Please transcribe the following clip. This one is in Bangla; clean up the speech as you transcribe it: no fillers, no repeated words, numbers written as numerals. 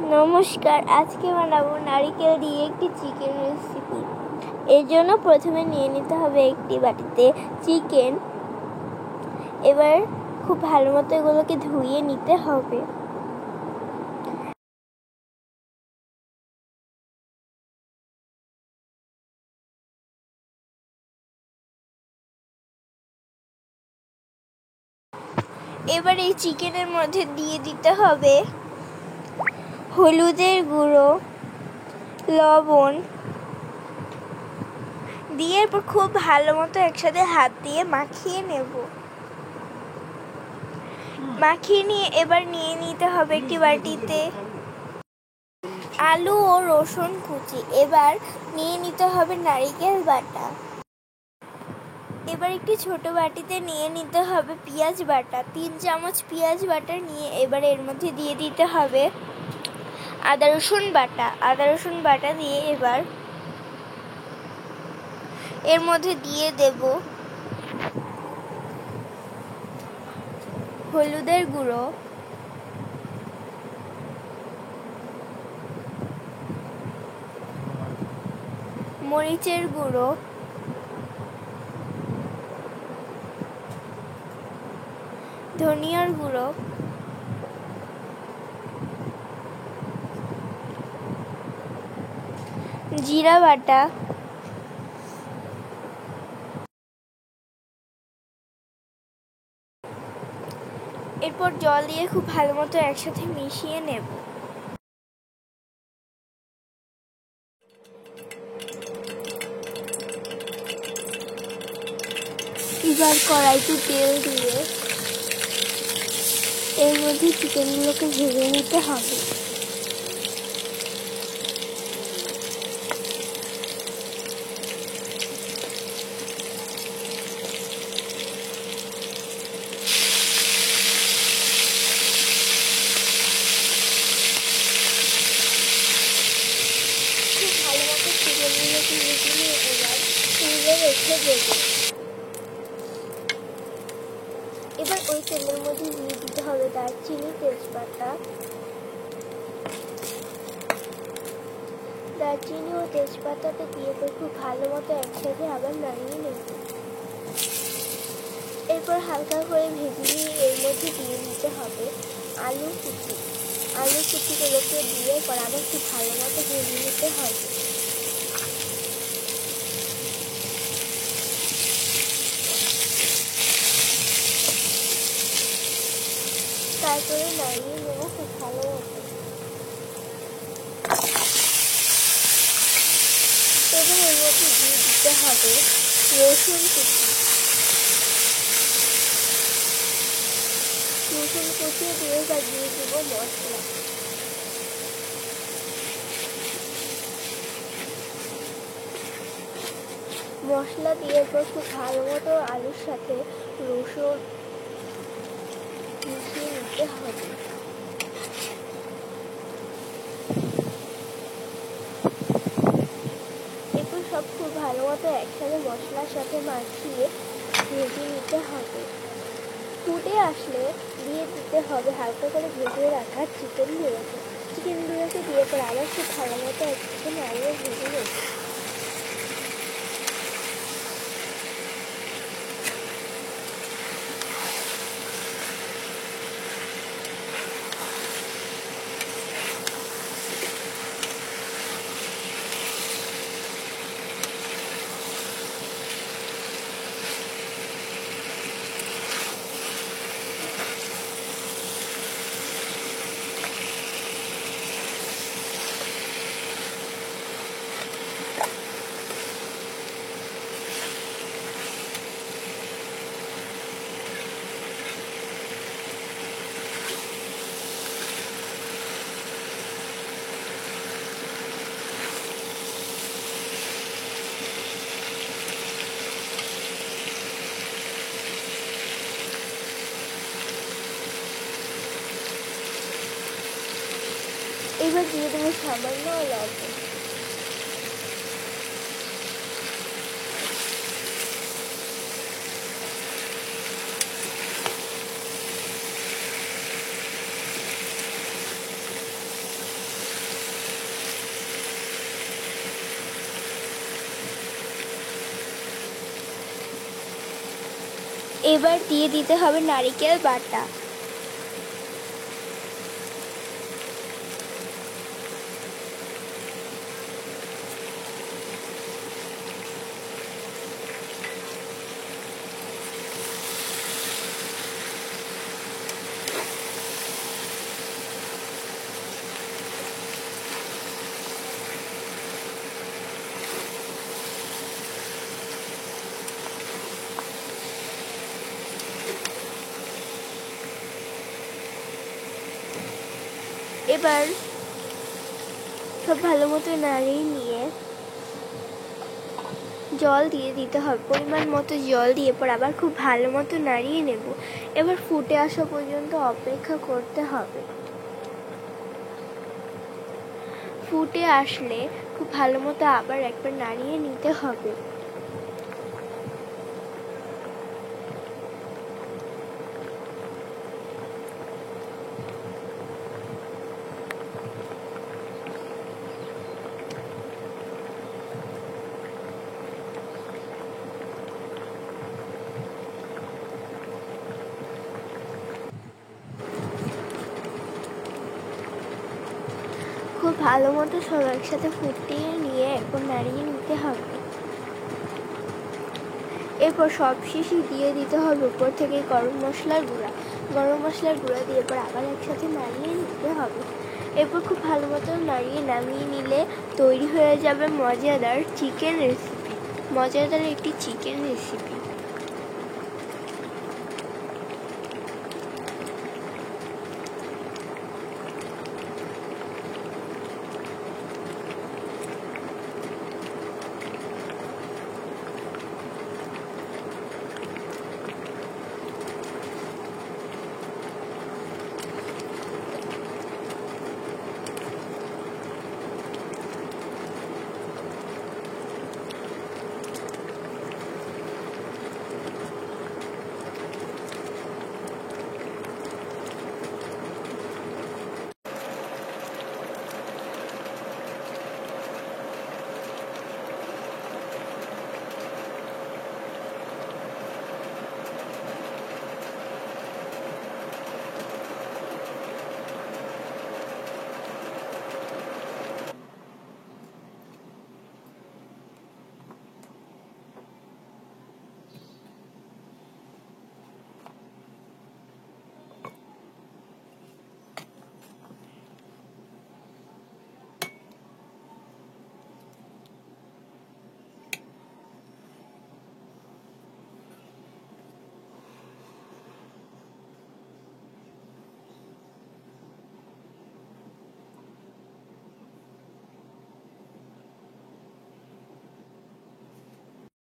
নমস্কার, আজকে বানাবো নারকেল দিয়ে একটি চিকেন রেসিপি। এর জন্য প্রথমে নিয়ে নিতে হবে একটি বাটিতে চিকেন। এবার খুব ভালো মতো এগুলোকে ধুয়ে নিতে হবে। এবার এই চিকেনের মধ্যে দিয়ে দিতে হবে হলুদের গুঁড়ো, লবণ দিয়ে এরপর খুব ভালো মতো একসাথে হাত দিয়ে মাখিয়ে নেব। মাখিয়ে নিয়ে এবার নিয়ে নিতে হবে একটি বাটিতে আলু ও রসুন কুচি। এবার নিয়ে নিতে হবে নারকেল বাটা। এবার একটি ছোট বাটিতে নিয়ে নিতে হবে পেঁয়াজ বাটা। 3 চামচ পেঁয়াজ বাটা নিয়ে এবার এর মধ্যে দিয়ে দিতে হবে আদা রসুন বাটা। আদা রসুন বাটা দিয়ে এবার এর মধ্যে দিয়ে দেব হলুদের গুঁড়ো, মরিচের গুঁড়ো, ধনিয়ার গুঁড়ো, জিরা বাটা, এরপর জল দিয়ে খুব ভালো মতো একসাথে মিশিয়ে নেব। এবার কড়াইতে তেল দিয়ে এর মধ্যে চিকেনগুলোকে ভেজে নিতে হবে। খুব ভালো মতো চিকেনগুলোকে ভেজে নিয়ে এবার তুলে রেখে দেব। এবার ওই তেলের মধ্যে দিয়ে দিতে হবে দারচিনি, তেজপাতা। দারচিনি ও তেজপাতাটা দিয়ে খুব ভালো মতো একসাথে আবার নাড়িয়ে নেব। এরপর হালকা করে ভেজে নিয়ে এর মধ্যে দিয়ে দিতে হবে আলু কুচি। আলু কুচিগুলোকে দিয়ে পর আবার খুব ভালো মতো ভেজে নিতে হবে। তারপরে নাড়িয়ে নেব খুব ভালো মতো। এবার এর মধ্যে দিয়ে দিতে হবে রসুন কুচি। রসুন কুচিয়ে দিয়ে এবার দিয়ে দেবো মশলা। মশলা দিয়ে এরপর খুব ভালো মতো আলুর সাথে রসুন মিশিয়ে নিতে হবে। এরপর সব খুব ভালো মতো একসাথে মশলার সাথে মাখিয়ে ভেজে নিতে হবে। ফুটে আসলে দিয়ে দিতে হবে হালকা করে ভেজে রাখা চিকেনগুলোকে দিয়ে পর আবার খুব ভালো মতো একসাথে নাড়িয়ে ভেজে নেব। এবার দিয়ে দেবো সামান্য লবণ। এবার দিয়ে দিতে হবে নারকেল বাটা। এবার সব ভালো মতো নাড়িয়ে নিয়ে জল দিয়ে দিতে হবে, পরিমাণ মতো জল দিয়ে পর আবার খুব ভালো মতো নাড়িয়ে নেব। এবার ফুটে আসা পর্যন্ত অপেক্ষা করতে হবে। ফুটে আসলে খুব ভালো মতো আবার একবার নাড়িয়ে নিতে হবে। খুব ভালো মতো সব একসাথে ফুটিয়ে নিয়ে একবার নাড়িয়ে নিতে হবে। এরপর সব শেষে দিয়ে দিতে হবে উপর থেকে গরম মশলার গুঁড়া। গরম মশলার গুঁড়া দিয়ে পর আবার একসাথে নাড়িয়ে নিতে হবে। এরপর খুব ভালো মতো নাড়িয়ে নামিয়ে নিলে তৈরি হয়ে যাবে মজাদার চিকেন রেসিপি, মজাদার একটি চিকেন রেসিপি।